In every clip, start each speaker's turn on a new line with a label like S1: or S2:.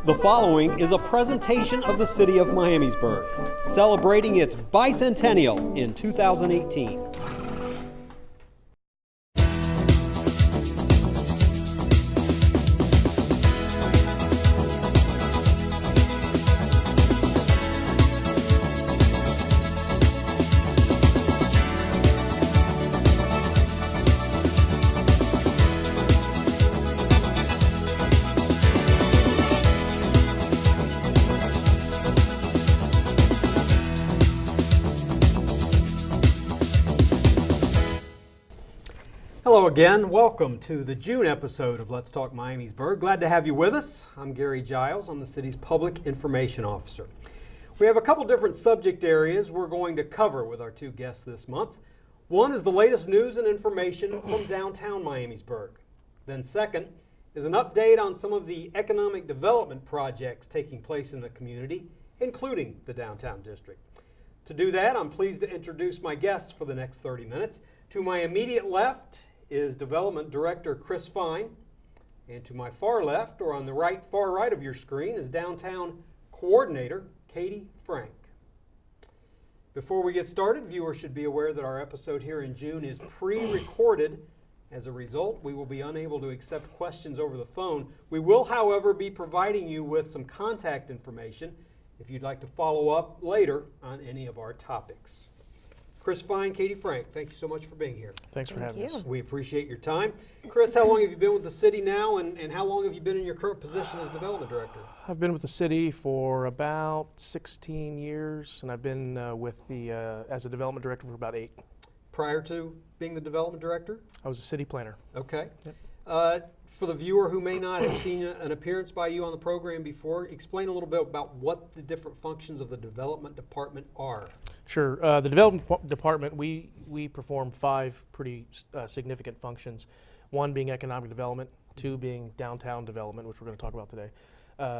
S1: The following is a presentation of the City of Miamisburg, celebrating its bicentennial in 2018. Hello again. Welcome to the June episode of Let's Talk Miamisburg. Glad to have you with us. I'm Gary Giles. I'm the city's Public Information Officer. We have a couple different subject areas we're going to cover with our two guests this month. One is the latest news and information from downtown Miamisburg. Then second is an update on some of the economic development projects taking place in the community, including the downtown district. To do that, I'm pleased to introduce my guests for the next 30 minutes. To my immediate left is Development Director Chris Fine, and to my far left, or on the far right of your screen, is Downtown Coordinator Katie Frank. Before we get started, viewers should be aware that our episode here in June is pre-recorded. As a result, we will be unable to accept questions over the phone. We will, however, be providing you with some contact information if you'd like to follow up later on any of our topics. Chris Fine, Katie Frank, thank you so much for being here.
S2: Thanks for having us.
S1: We appreciate your time. Chris, how long have you been with the city now, and how long have you been in your current position as Development Director?
S2: I've been with the city for about 16 years, and I've been as a Development Director for about 8.
S1: Prior to being the Development Director?
S2: I was a city planner.
S1: Okay.
S2: Yep.
S1: For the viewer who may not have seen an appearance by you on the program before, explain a little bit about what the different functions of the Development Department are.
S2: Sure. The Development Department, we perform 5 pretty significant functions. 1 being economic development, 2 being downtown development, which we're going to talk about today.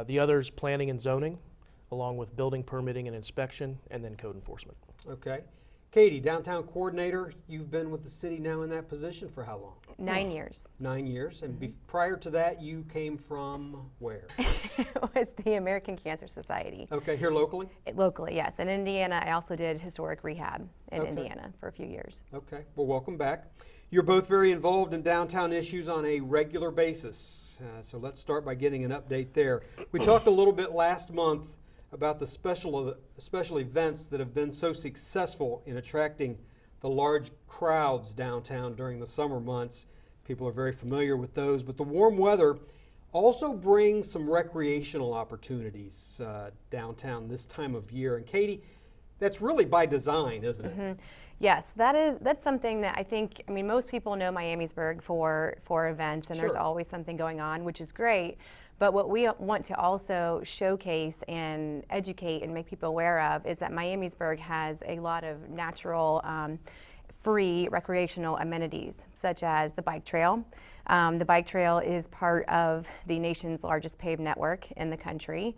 S2: The others, planning and zoning, along with building permitting and inspection, and then code enforcement.
S1: Okay. Katie, Downtown Coordinator, you've been with the city now in that position for how long?
S3: 9 years.
S1: 9 years. And prior to that, you came from where?
S3: It was the American Cancer Society.
S1: Okay, here locally?
S3: Locally, yes. In Indiana, I also did historic rehab in Indiana for a few years.
S1: Okay, well, welcome back. You're both very involved in downtown issues on a regular basis. So let's start by getting an update there. We talked a little bit last month about the special events that have been so successful in attracting the large crowds downtown during the summer months. People are very familiar with those, but the warm weather also brings some recreational opportunities downtown this time of year. And Katie, that's really by design, isn't it? Mm-hmm.
S3: Yes, that's something that I mean, most people know Miamisburg for events, and
S1: Sure.
S3: There's always something going on, which is great. But what we want to also showcase and educate and make people aware of is that Miamisburg has a lot of natural, free recreational amenities, such as the bike trail. The bike trail is part of the nation's largest paved network in the country,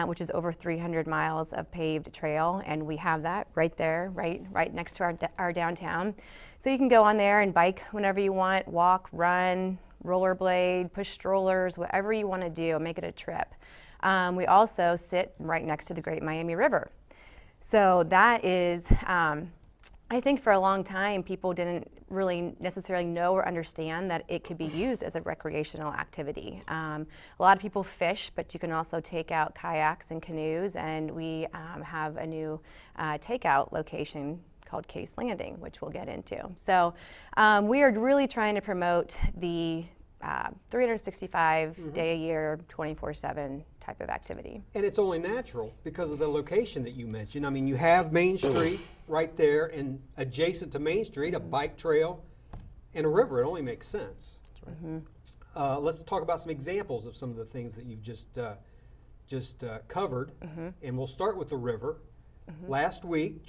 S3: which is over 300 miles of paved trail, and we have that right there, right next to our downtown. So you can go on there and bike whenever you want, walk, run, rollerblade, push strollers, whatever you want to do, make it a trip. We also sit right next to the Great Miami River. So that is, I think for a long time, people didn't really necessarily know or understand that it could be used as a recreational activity. A lot of people fish, but you can also take out kayaks and canoes, and we have a new takeout location called Case Landing, which we'll get into. So we are really trying to promote the 365 day a year, 24/7 type of activity.
S1: And it's only natural because of the location that you mentioned. I mean, you have Main Street right there, and adjacent to Main Street, a bike trail and a river. It only makes sense.
S2: That's right.
S1: Let's talk about some examples of some of the things that you've just covered, and we'll start with the river. Last week,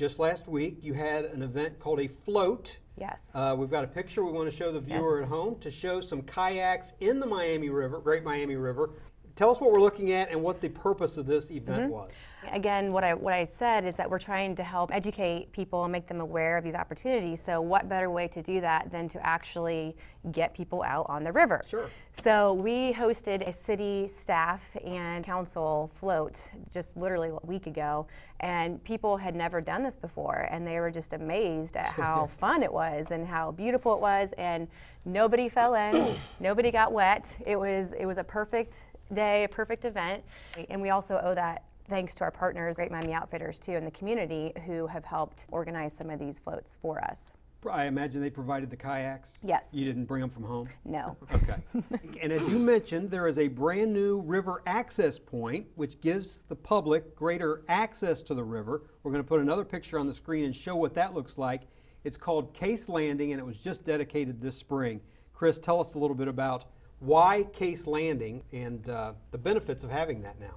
S1: you had an event called a float.
S3: Yes.
S1: We've got a picture we want to show the viewer at home to show some kayaks in the Miami River, Great Miami River. tell us what we're looking at and what the purpose of this event was.
S3: Again, what I said is that we're trying to help educate people and make them aware of these opportunities. So what better way to do that than to actually get people out on the river?
S1: Sure.
S3: So we hosted a city staff and council float just literally a week ago, and people had never done this before, and they were just amazed at how fun it was and how beautiful it was, and nobody fell in, nobody got wet. It was a perfect day, a perfect event, and we also owe that thanks to our partners, Great Miami Outfitters too, in the community who have helped organize some of these floats for us.
S1: I imagine they provided the kayaks?
S3: Yes.
S1: You didn't bring them from home?
S3: No.
S1: Okay. And as you mentioned, there is a brand new river access point which gives the public greater access to the river. We're going to put another picture on the screen and show what that looks like. It's called Case Landing, and it was just dedicated this spring. Chris, tell us a little bit about why Case Landing and the benefits of having that now.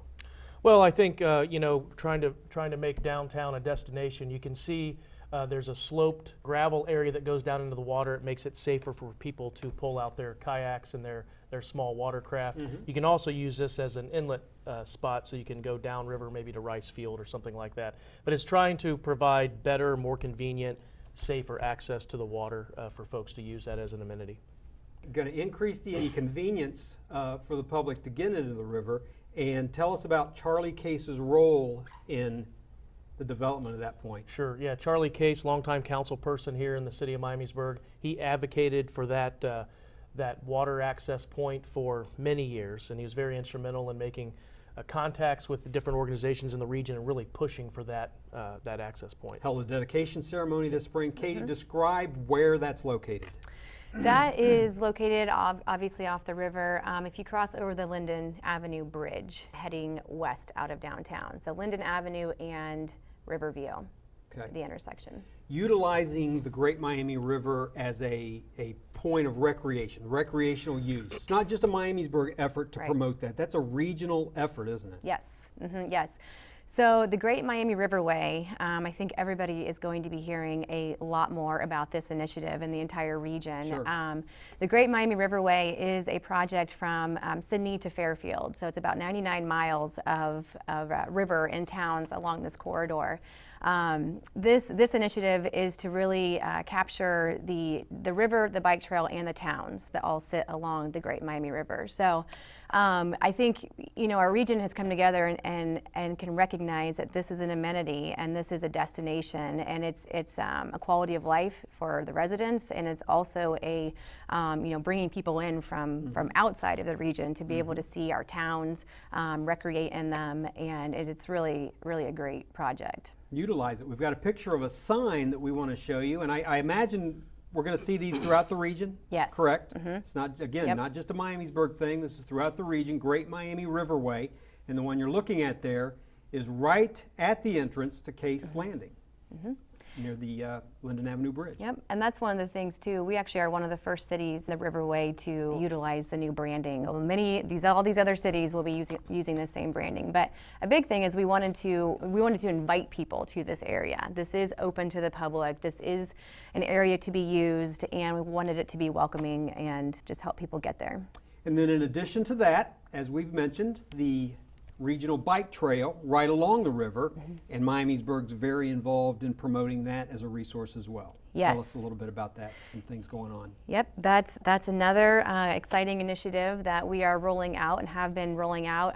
S2: Well, I think trying to make downtown a destination. You can see there's a sloped gravel area that goes down into the water. It makes it safer for people to pull out their kayaks and their small watercraft. You can also use this as an inlet spot, so you can go downriver, maybe to Rice Field or something like that. But it's trying to provide better, more convenient, safer access to the water for folks to use that as an amenity.
S1: Going to increase the convenience for the public to get into the river. And tell us about Charlie Case's role in the development of that point.
S2: Sure, yeah, Charlie Case, longtime council person here in the city of Miamisburg. He advocated for that water access point for many years, and he was very instrumental in making contacts with the different organizations in the region and really pushing for that access point.
S1: Held a dedication ceremony this spring. Katie, describe where that's located.
S3: That is located obviously off the river. If you cross over the Linden Avenue Bridge, heading west out of downtown. So Linden Avenue and Riverview, the intersection.
S1: Utilizing the Great Miami River as a point of recreational use. It's not just a Miamisburg effort to promote that. That's a regional effort, isn't it?
S3: Yes, yes. So the Great Miami Riverway, I think everybody is going to be hearing a lot more about this initiative in the entire region.
S1: Sure.
S3: The Great Miami Riverway is a project from Sydney to Fairfield. So it's about 99 miles of river and towns along this corridor. This initiative is to really capture the river, the bike trail, and the towns that all sit along the Great Miami River. So I think our region has come together and can recognize that this is an amenity and this is a destination, and it's a quality of life for the residents, and it's also a bringing people in from outside of the region to be able to see our towns, recreate in them, and it's really a great project.
S1: Utilize it. We've got a picture of a sign that we want to show you, and I imagine we're going to see these throughout the region.
S3: Yes.
S1: Correct? It's not, again, not just a Miamisburg thing. This is throughout the region, Great Miami Riverway, and the one you're looking at there is right at the entrance to Case Landing, near the Linden Avenue Bridge.
S3: Yep, and that's one of the things too. We actually are one of the first cities in the Riverway to utilize the new branding. All these other cities will be using the same branding. But a big thing is we wanted to invite people to this area. This is open to the public. This is an area to be used, and we wanted it to be welcoming and just help people get there.
S1: And then in addition to that, as we've mentioned, the regional bike trail right along the river, and Miamisburg's very involved in promoting that as a resource as well.
S3: Yes.
S1: Tell us a little bit about that, some things going on.
S3: Yep, that's another exciting initiative that we are rolling out and have been rolling out.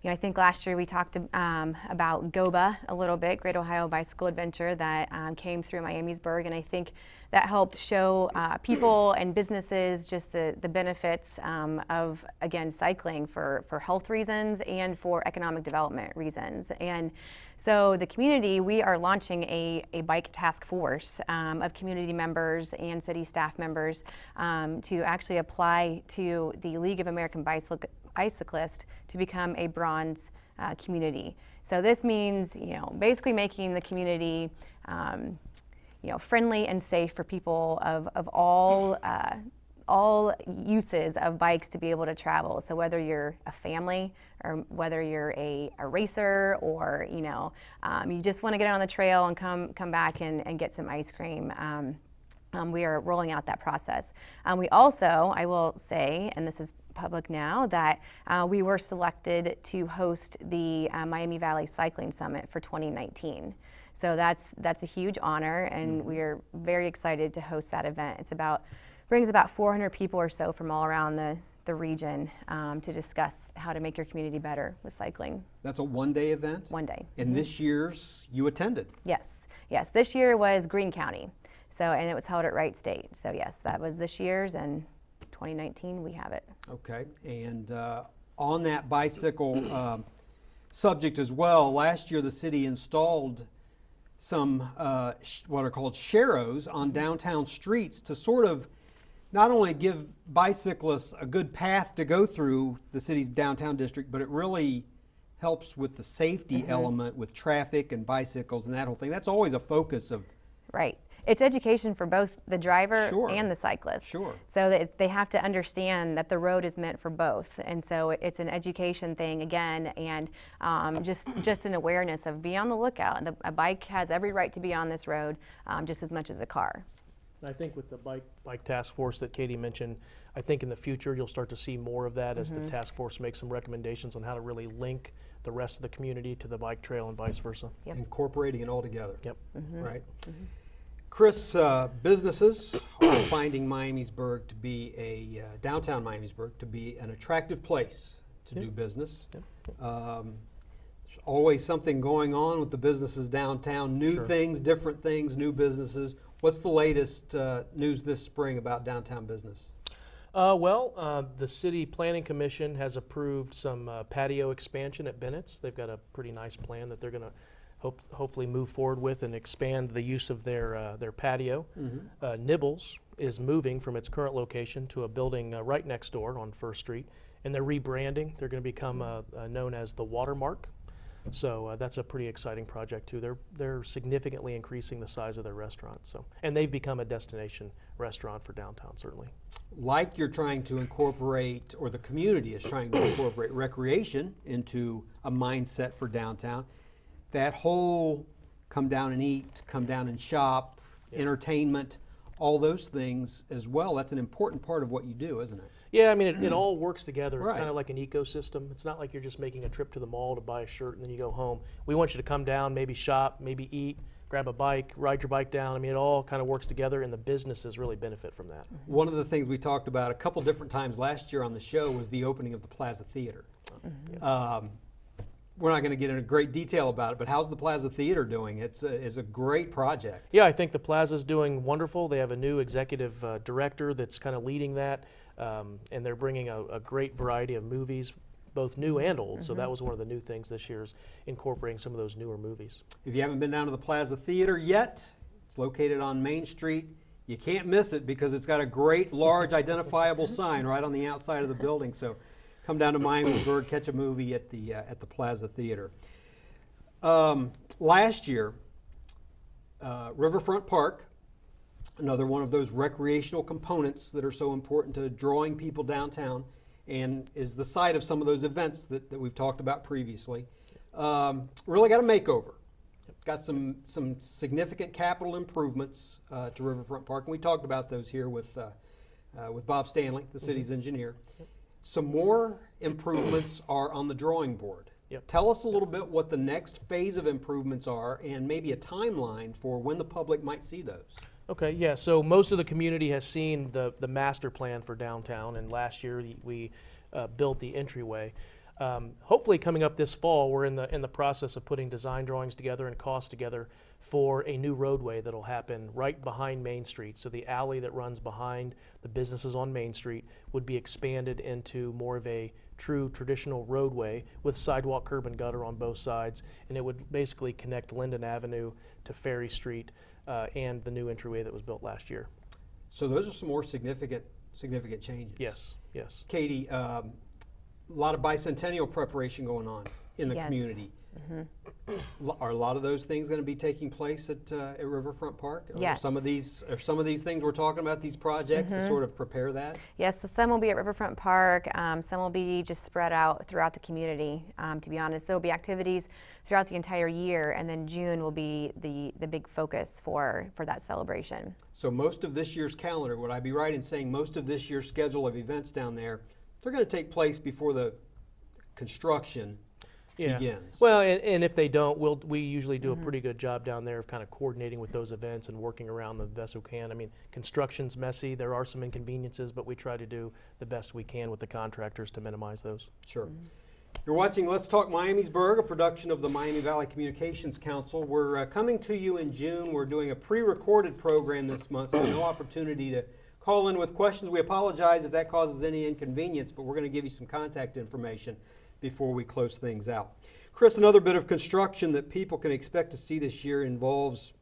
S3: I think last year we talked about GOBA a little bit, Great Ohio Bicycle Adventure, that came through Miamisburg, and I think that helped show people and businesses just the benefits of, again, cycling for health reasons and for economic development reasons. And so the community, we are launching a bike task force of community members and city staff members to actually apply to the League of American Bicyclists to become a bronze community. So this means, basically making the community friendly and safe for people of all uses of bikes to be able to travel. So whether you're a family or whether you're a racer or you just want to get on the trail and come back and get some ice cream. We are rolling out that process. We also, I will say, and this is public now that we were selected to host the Miami Valley Cycling Summit for 2019. So that's a huge honor, and we are very excited to host that event. Brings about 400 people or so from all around the region to discuss how to make your community better with cycling.
S1: That's a one-day event?
S3: One day.
S1: And this year's, you attended?
S3: Yes. This year was Greene County, and it was held at Wright State. So yes, that was this year's, and 2019 we have it.
S1: Okay, and on that bicycle subject as well, last year the city installed some what are called sharrows on downtown streets to sort of not only give bicyclists a good path to go through the city's downtown district, but it really helps with the safety element with traffic and bicycles and that whole thing. That's always a focus of.
S3: Right. It's education for both the driver and the cyclist.
S1: Sure.
S3: So that they have to understand that the road is meant for both. And so it's an education thing again, and just an awareness of be on the lookout. A bike has every right to be on this road just as much as a car.
S2: I think with the bike task force that Katie mentioned, I think in the future you'll start to see more of that as the task force makes some recommendations on how to really link the rest of the community to the bike trail and vice versa.
S3: Yep.
S1: Incorporating it all together.
S2: Yep.
S1: Right. Chris, businesses are finding Miamisburg to be downtown Miamisburg to be an attractive place to do business. There's always something going on with the businesses downtown, new things, different things, new businesses. What's the latest news this spring about downtown business?
S2: The City Planning Commission has approved some patio expansion at Bennett's. They've got a pretty nice plan that they're going to hopefully move forward with and expand the use of their patio. Nibbles is moving from its current location to a building right next door on First Street, and they're rebranding. They're going to become known as the Watermark. So that's a pretty exciting project too. They're significantly increasing the size of their restaurant. And they've become a destination restaurant for downtown, certainly.
S1: Like you're trying to incorporate, or the community is trying to incorporate recreation into a mindset for downtown. That whole come down and eat, come down and shop, entertainment, all those things as well. That's an important part of what you do, isn't it?
S2: Yeah, I mean, it all works together. It's
S1: Right.
S2: kind of like an ecosystem. It's not like you're just making a trip to the mall to buy a shirt and then you go home. We want you to come down, maybe shop, maybe eat, grab a bike, ride your bike down. I mean, it all kind of works together, and the businesses really benefit from that.
S1: One of the things we talked about a couple different times last year on the show was the opening of the Plaza Theater. We're not going to get into great detail about it, but how's the Plaza Theater doing? It's a great project.
S2: Yeah, I think the Plaza's doing wonderful. They have a new executive director that's kind of leading that, and they're bringing a great variety of movies, both new and old. So that was one of the new things this year, is incorporating some of those newer movies.
S1: If you haven't been down to the Plaza Theater yet, it's located on Main Street. You can't miss it because it's got a great, large, identifiable sign right on the outside of the building. So come down to Miamisburg, catch a movie at the Plaza Theater. Last year, Riverfront Park, another one of those recreational components that are so important to drawing people downtown, and is the site of some of those events that we've talked about previously, really got a makeover. Got some significant capital improvements to Riverfront Park, and we talked about those here with Bob Stanley, the city's engineer. Some more improvements are on the drawing board. Tell us a little bit what the next phase of improvements are, and maybe a timeline for when the public might see those.
S2: Okay, yeah, so most of the community has seen the master plan for downtown, and last year we built the entryway. Hopefully coming up this fall, we're in the process of putting design drawings together and costs together for a new roadway that'll happen right behind Main Street. So the alley that runs behind the businesses on Main Street would be expanded into more of a true traditional roadway with sidewalk, curb, and gutter on both sides, and it would basically connect Linden Avenue to Ferry Street and the new entryway that was built last year.
S1: So those are some more significant changes.
S2: Yes, yes. Katie,
S1: a lot of bicentennial preparation going on in the community. Are a lot of those things going to be taking place at Riverfront Park?
S3: Yes.
S1: Are some of these things we're talking about, these projects, to sort of prepare that?
S3: Yes, so some will be at Riverfront Park, some will be just spread out throughout the community, to be honest. There will be activities throughout the entire year, and then June will be the big focus for that celebration.
S1: So most of this year's calendar, would I be right in saying most of this year's schedule of events down there they're going to take place before the construction begins.
S2: Well, and if they don't, we usually do a pretty good job down there of kind of coordinating with those events and working around them the best we can. I mean, construction's messy. There are some inconveniences, but we try to do the best we can with the contractors to minimize those.
S1: Sure. You're watching Let's Talk Miamisburg, a production of the Miami Valley Communications Council. We're coming to you in June. We're doing a pre-recorded program this month, so no opportunity to call in with questions. We apologize if that causes any inconvenience, but we're going to give you some contact information before we close things out. Chris, another bit of construction that people can expect to see this year involves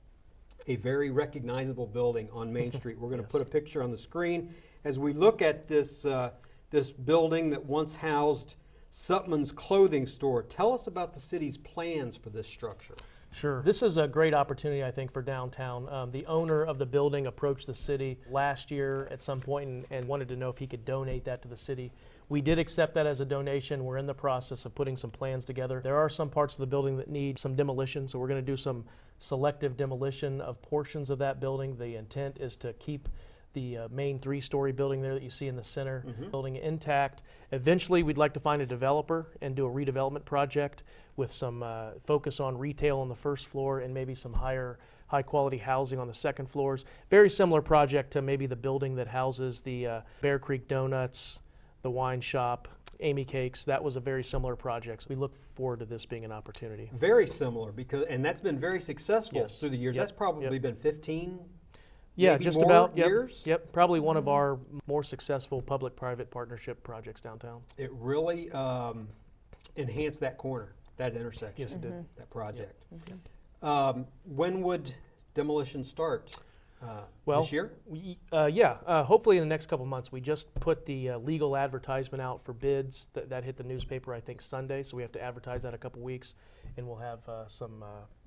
S1: a very recognizable building on Main Street. We're going to put a picture on the screen as we look at this, this building that once housed Sutman's clothing store. Tell us about the city's plans for this structure.
S2: Sure. This is a great opportunity, I think, for downtown. The owner of the building approached the city last year at some point and wanted to know if he could donate that to the city. We did accept that as a donation. We're in the process of putting some plans together. There are some parts of the building that need some demolition, so we're going to do some selective demolition of portions of that building. The intent is to keep the main 3-story building there that you see in the center, building intact. Eventually, we'd like to find a developer and do a redevelopment project with some focus on retail on the first floor and maybe some high quality housing on the second floors. Very similar project to maybe the building that houses the Bear Creek Donuts, the wine shop, Amy Cakes. That was a very similar project. So we look forward to this being an opportunity.
S1: Very similar, and that's been very successful through the years.
S2: Yep.
S1: That's probably been 15
S2: Yeah,
S1: maybe
S2: just
S1: more
S2: about
S1: years?
S2: Yep, probably one of our more successful public-private partnership projects downtown.
S1: It really enhanced that corner, that intersection.
S2: Yes, it did.
S1: That project. When would demolition start? This year?
S2: Hopefully in the next couple months. We just put the legal advertisement out for bids. That hit the newspaper, I think, Sunday, so we have to advertise that a couple weeks, and we'll have some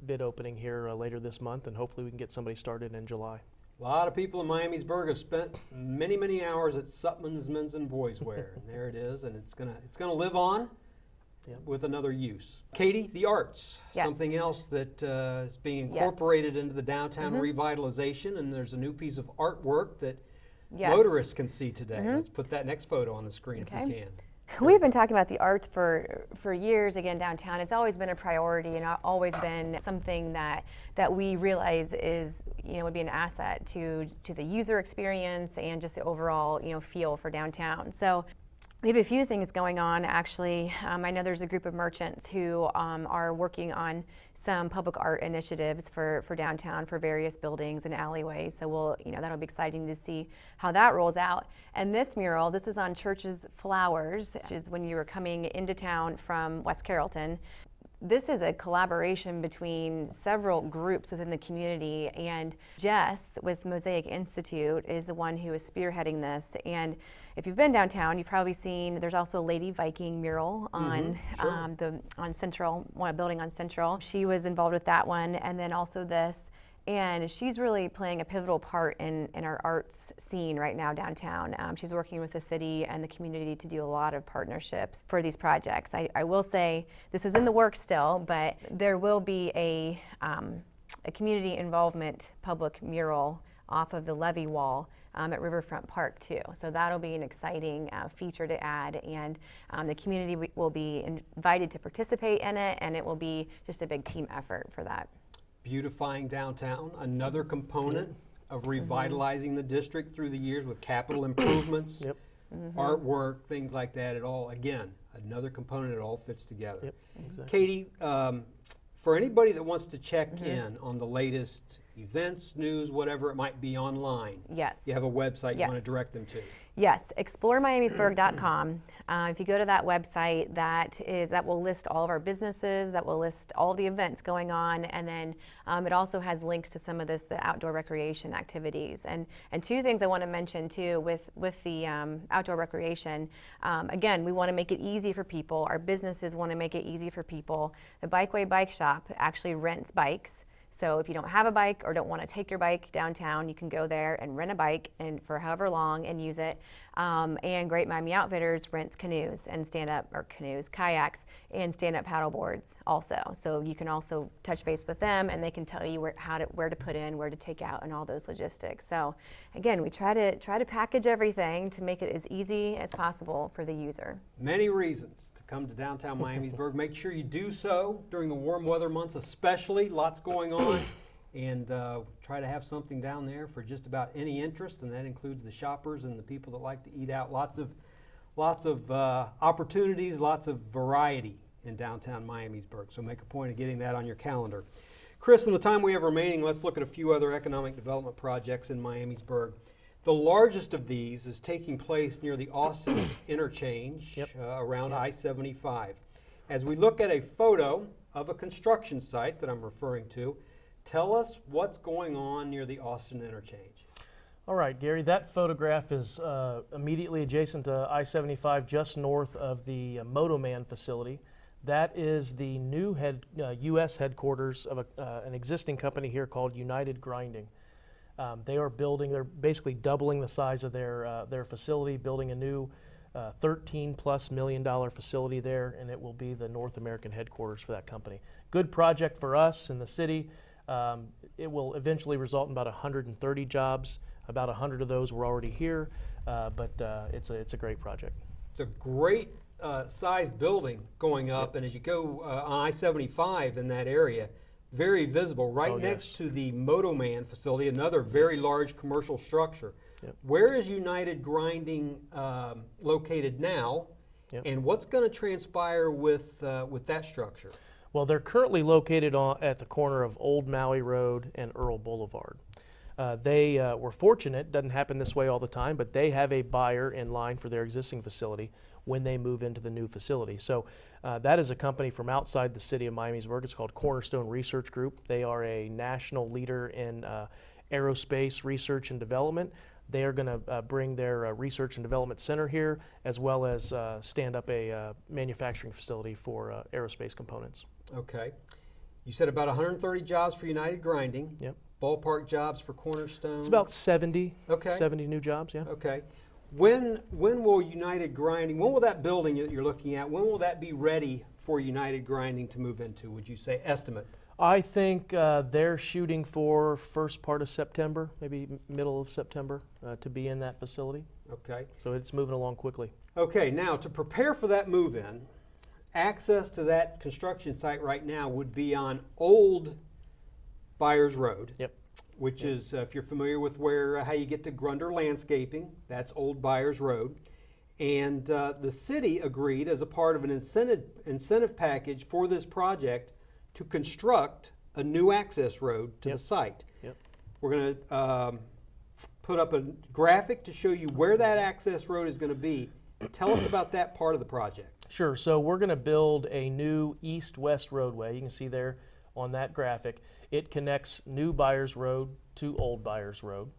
S2: bid opening here later this month, and hopefully we can get somebody started in July.
S1: A lot of people in Miamisburg have spent many, many hours at Sutman's Men's and Boys Wear, and there it is, and it's gonna live on with another use. Katie, the arts, something else that is being incorporated into the downtown revitalization, and there's a new piece of artwork that motorists can see today. Let's put that next photo on the screen if we can.
S3: We've been talking about the arts for years, again, downtown. It's always been a priority and always been something that we realize is, would be an asset to the user experience and just the overall, feel for downtown. So we have a few things going on, actually. I know there's a group of merchants who are working on some public art initiatives for downtown for various buildings and alleyways. So that'll be exciting to see how that rolls out. And this mural, this is on Church's Flowers, which is when you were coming into town from West Carrollton. This is a collaboration between several groups within the community, and Jess with Mosaic Institute is the one who is spearheading this. And if you've been downtown, you've probably seen there's also a Lady Viking mural on on Central, one building on Central. She was involved with that one, and then also this. And she's really playing a pivotal part in our arts scene right now downtown. She's working with the city and the community to do a lot of partnerships for these projects. I will say this is in the works still, but there will be a community involvement public mural off of the levee wall at Riverfront Park too. So that'll be an exciting feature to add, and the community will be invited to participate in it, and it will be just a big team effort for that.
S1: Beautifying downtown, another component of revitalizing the district through the years with capital improvements, artwork, things like that. It all, again, another component, it all fits together.
S2: Yep, exactly.
S1: Katie, for anybody that wants to check in on the latest events, news, whatever it might be online, you have a website you want to direct them to.
S3: Yes, exploremiamisburg.com. If you go to that website, that will list all of our businesses, that will list all the events going on, and then it also has links to some of the outdoor recreation activities. And two things I want to mention too with the outdoor recreation. Again, we want to make it easy for people. Our businesses want to make it easy for people. The Bikeway Bike Shop actually rents bikes. So if you don't have a bike or don't want to take your bike downtown, you can go there and rent a bike and for however long and use it. And Great Miami Outfitters rents canoes and kayaks and stand-up paddle boards also. So you can also touch base with them and they can tell you where to put in, where to take out, and all those logistics. So again, we try to package everything to make it as easy as possible for the user.
S1: Many reasons to come to downtown Miamisburg. Make sure you do so during the warm weather months, especially. Lots going on, and try to have something down there for just about any interest, and that includes the shoppers and the people that like to eat out. Lots of opportunities, lots of variety in downtown Miamisburg. So make a point of getting that on your calendar. Chris, in the time we have remaining, let's look at a few other economic development projects in Miamisburg. The largest of these is taking place near the Austin interchange around I-75. As we look at a photo of a construction site that I'm referring to, tell us what's going on near the Austin interchange.
S2: All right, Gary, that photograph is immediately adjacent to I-75, just north of the Motoman facility. That is the new U.S. headquarters of an existing company here called United Grinding. They're basically doubling the size of their facility, building a new $13+ million facility there, and it will be the North American headquarters for that company. Good project for us in the city. It will eventually result in about 130 jobs. About 100 of those were already here, but it's a great project.
S1: It's a great sized building going up, and as you go on I-75 in that area, very visible, right next to the Motoman facility, another very large commercial structure.
S2: Yep.
S1: Where is United Grinding located now, and what's going to transpire with that structure?
S2: Well, they're currently located at the corner of Old Maui Road and Earl Boulevard. They were fortunate, doesn't happen this way all the time, but they have a buyer in line for their existing facility when they move into the new facility. So that is a company from outside the city of Miamisburg. It's called Cornerstone Research Group. They are a national leader in aerospace research and development. They are going to bring their research and development center here, as well as stand up a manufacturing facility for aerospace components.
S1: Okay. You said about 130 jobs for United Grinding.
S2: Yep.
S1: Ballpark jobs for Cornerstone?
S2: It's about 70.
S1: Okay.
S2: 70 new jobs, yeah.
S1: Okay. When will United Grinding, when will that building that you're looking at, when will that be ready for United Grinding to move into, would you say, estimate?
S2: I think they're shooting for first part of September, maybe middle of September, to be in that facility.
S1: Okay.
S2: So it's moving along quickly.
S1: Okay, now to prepare for that move-in, access to that construction site right now would be on Old Byers Road.
S2: Yep.
S1: Which is, if you're familiar with how you get to Grunder Landscaping, that's Old Byers Road. And the city agreed as a part of an incentive package for this project to construct a new access road to the site.
S2: Yep.
S1: We're going to put up a graphic to show you where that access road is going to be. Tell us about that part of the project.
S2: Sure. So we're going to build a new east-west roadway. You can see there on that graphic. It connects New Byers Road to Old Byers Road,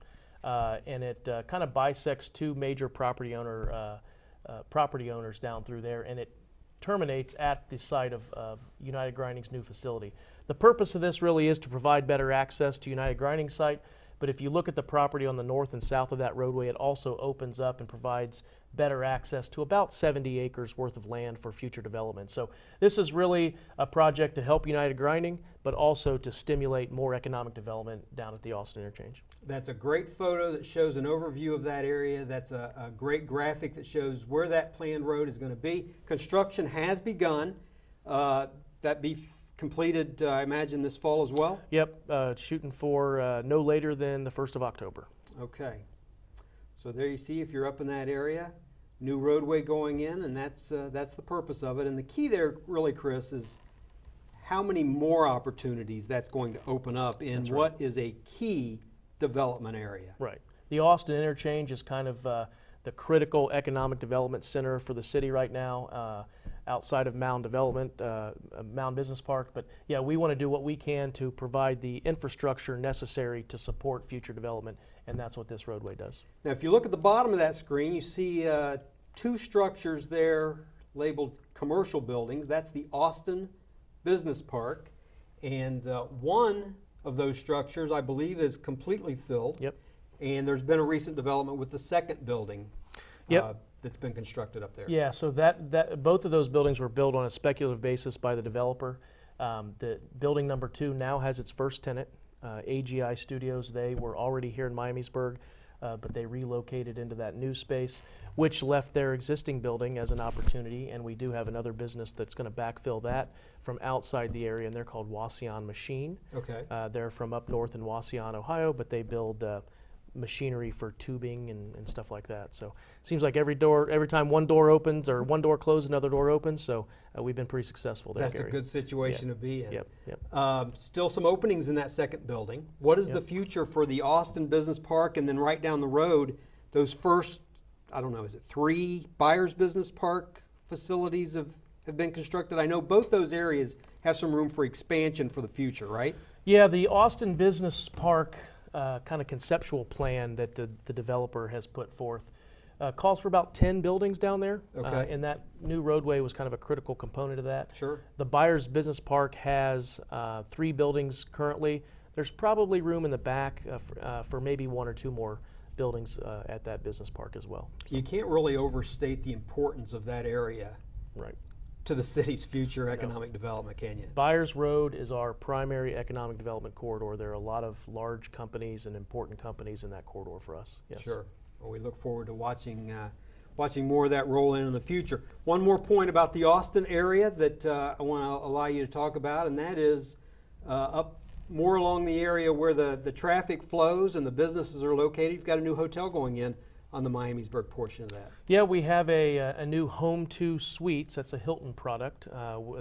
S2: and it kind of bisects two major property owners down through there, and it terminates at the site of United Grinding's new facility. The purpose of this really is to provide better access to United Grinding's site, but if you look at the property on the north and south of that roadway, it also opens up and provides better access to about 70 acres worth of land for future development. So this is really a project to help United Grinding, but also to stimulate more economic development down at the Austin interchange.
S1: That's a great photo that shows an overview of that area. That's a great graphic that shows where that planned road is going to be. Construction has begun. That be completed, I imagine, this fall as well?
S2: Yep, shooting for no later than the 1st of October.
S1: Okay. So there you see, if you're up in that area, new roadway going in, and that's the purpose of it. And the key there, really, Chris, is how many more opportunities that's going to open up in what is a key development area.
S2: Right. The Austin interchange is kind of the critical economic development center for the city right now, outside of Mound Development, Mound Business Park. But yeah, we want to do what we can to provide the infrastructure necessary to support future development, and that's what this roadway does.
S1: Now, if you look at the bottom of that screen, you see two structures there labeled commercial buildings. That's the Austin Business Park, and one of those structures, I believe, is completely filled.
S2: Yep.
S1: And there's been a recent development with the second building
S2: Yep.
S1: that's been constructed up there.
S2: Yeah, so that both of those buildings were built on a speculative basis by the developer. The building number 2 now has its first tenant, AGI Studios. They were already here in Miamisburg, but they relocated into that new space, which left their existing building as an opportunity. And we do have another business that's going to backfill that from outside the area, and they're called Wasion Machine.
S1: Okay.
S2: They're from up north in Wasion, Ohio, but they build machinery for tubing and stuff like that. So it seems like every time one door opens or one door closes, another door opens. So we've been pretty successful there,
S1: That's
S2: Gary.
S1: a good situation to be in.
S2: Yep.
S1: Still some openings in that second building. What is the future for the Austin Business Park, and then right down the road, those first, I don't know, is it 3 Buyers Business Park facilities have been constructed? I know both those areas have some room for expansion for the future, right?
S2: Yeah, the Austin Business Park kind of conceptual plan that the developer has put forth calls for about 10 buildings down there.
S1: Okay.
S2: And that new roadway was kind of a critical component of that.
S1: Sure.
S2: The Buyers Business Park has 3 buildings currently. There's probably room in the back for maybe 1 or 2 more buildings at that business park as well.
S1: You can't really overstate the importance of that area
S2: Right.
S1: to the city's future economic development, can you?
S2: Byers Road is our primary economic development corridor. There are a lot of large companies and important companies in that corridor for us. Yes.
S1: Sure. Well, we look forward to watching more of that roll in the future. One more point about the Austin area that I want to allow you to talk about, and that is up more along the area where the traffic flows and the businesses are located. You've got a new hotel going in on the Miamisburg portion of that.
S2: Yeah, we have a new Home 2 Suites. That's a Hilton product.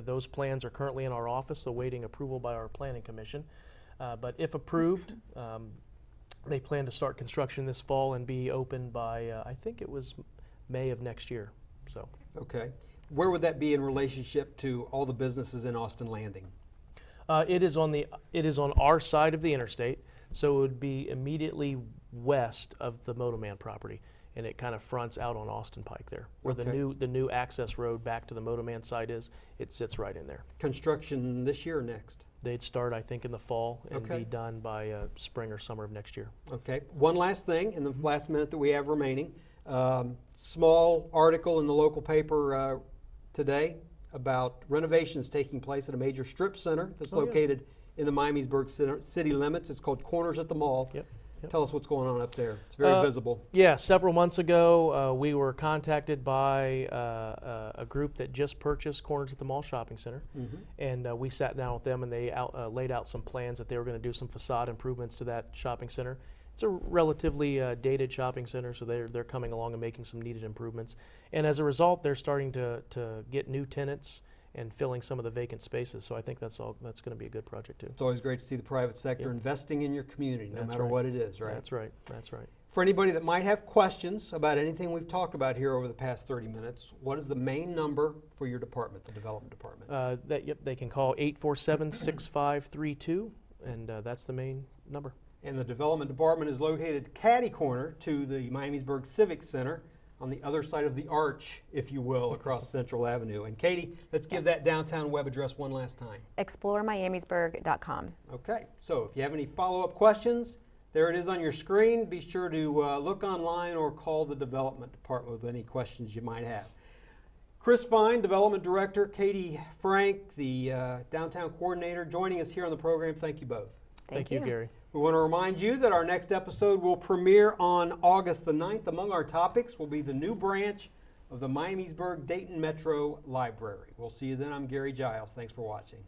S2: Those plans are currently in our office awaiting approval by our planning commission. But if approved, they plan to start construction this fall and be open by, I think it was May of next year. So.
S1: Okay. Where would that be in relationship to all the businesses in Austin Landing?
S2: It is on our side of the interstate, so it would be immediately west of the Motoman property, and it kind of fronts out on Austin Pike there, where
S1: Okay.
S2: the new access road back to the Motoman site is. It sits right in there.
S1: Construction this year or next?
S2: They'd start, I think, in the fall and
S1: Okay.
S2: be done by spring or summer of next year.
S1: Okay. One last thing in the last minute that we have remaining. Small article in the local paper today about renovations taking place at a major strip center that's
S2: Oh, yeah.
S1: located in the Miamisburg city limits. It's called Corners at the Mall.
S2: Yep.
S1: Tell us what's going on up there. It's very visible.
S2: Yeah, several months ago, we were contacted by a group that just purchased Corners at the Mall Shopping Center, and we sat down with them, and they laid out some plans that they were going to do some facade improvements to that shopping center. It's a relatively dated shopping center, so they're coming along and making some needed improvements. And as a result, they're starting to get new tenants and filling some of the vacant spaces. So I think that's going to be a good project too.
S1: It's always great to see the private sector
S2: Yep.
S1: investing in your community, no
S2: That's
S1: matter
S2: right.
S1: what it is, right?
S2: That's right. That's right.
S1: For anybody that might have questions about anything we've talked about here over the past 30 minutes, what is the main number for your department, the development department?
S2: They can call 847-6532, and that's the main number.
S1: And the development department is located catty corner to the Miamisburg Civic Center on the other side of the arch, if you will, across Central Avenue. And Katie, let's give that downtown web address one last time.
S3: ExploreMiamisburg.com.
S1: Okay, so if you have any follow-up questions, there it is on your screen. Be sure to look online or call the development department with any questions you might have. Chris Fine, Development Director, Katie Frank, the Downtown Coordinator, joining us here on the program. Thank you both.
S2: Thank you, Gary.
S1: We want to remind you that our next episode will premiere on August the 9th. Among our topics will be the new branch of the Miamisburg Dayton Metro Library. We'll see you then. I'm Gary Giles. Thanks for watching.